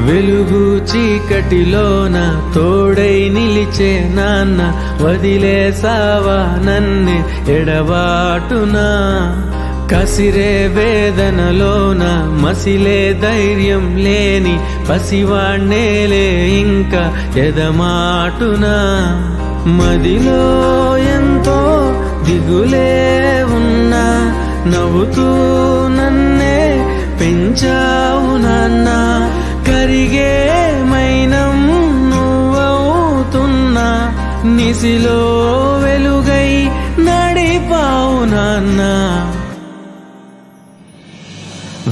వెలుగు చీకటిలోన తోడై నిలిచే నాన్న వదిలేసావా నన్నే ఎడబాటునా కసిరే వేదనలోన మసిలే ధైర్యం లేని పసివాణ్ణేలే ఇంకా ఎదమాటునా మదిలో ఎంతో దిగులే ఉన్నా నవ్వుతూ నన్నే పెంచావు నాన్న కరిగే మైనం నువ్వవుతున్నా నిసిలో వెలుగై నడిపావు నాన్న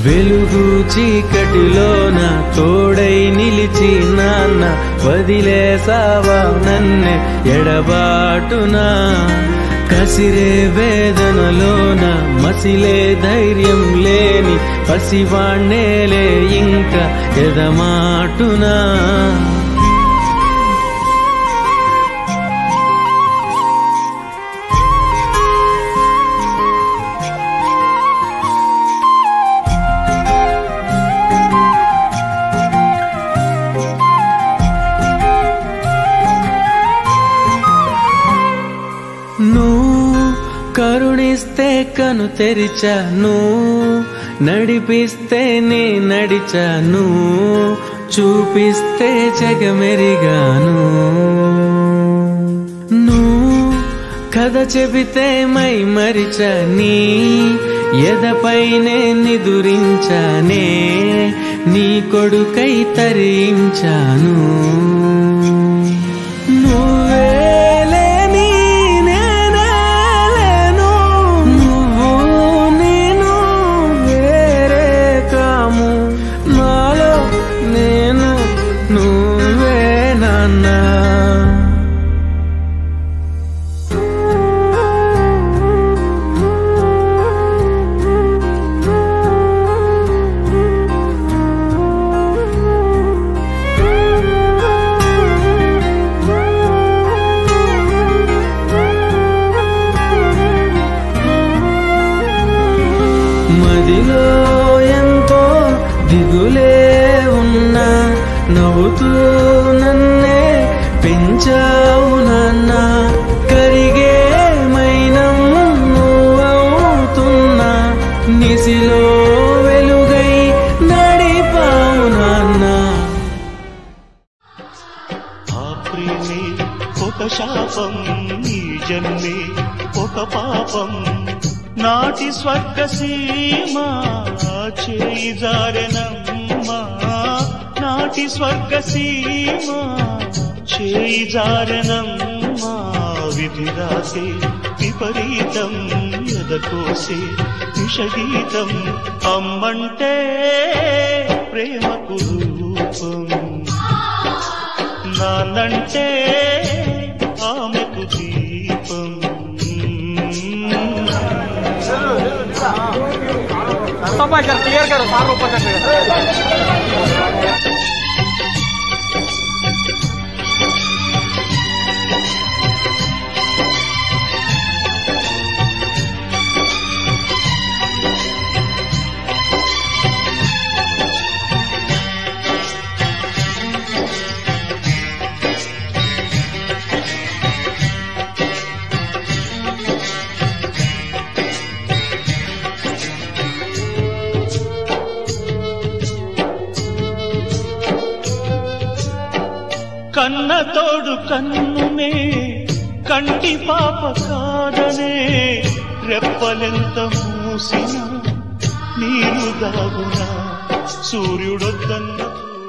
వెలుగు చీకటిలోన తోడై నిలిచి నాన్న వదిలేసావా నన్నే ఎడబాటునా కసిరే వేదనలోన మసిలే ధైర్యం లేని పసివాణ్ణేలే ఇంకా ఎదమాటునా కరుణిస్తే కను తెరిచాను నడిపిస్తే నే నడిచాను చూపిస్తే జగమెరిగాను నువ్వు కథ చెబితే మై మరిచని ఎదపైనే నిదురించానే నీ కొడుకై తరించాను మదిలో ఎంతో దిగులే ఉన్నా నవ్వుతూ నన్నే పెంచావు నాన్న కరిగే మైనం నువ్వవుతున్నా నిసిలో వెలుగై నడిపావు నాన్న ఆ ప్రేమే ఒక శాపం నీ జన్మే ఒక పాపం నాటి స్వర్గ సీమ చేయి జారెనమ్మా నాటి స్వర్గ సీమ చేయి జారెనమ్మా విధి రాసే విపరీతం ఎదకోసే విషగీతం అమ్మంటే ప్రేమకు రూపం నాన్నంటే ఆమెకు దీపం क्लियर करो सार ऊपर కన్న తోడు కన్నునే కంటి పాప కాదనే రెప్పలెంత మూసినా నీరు దాగునా సూర్యుడొద్దన్న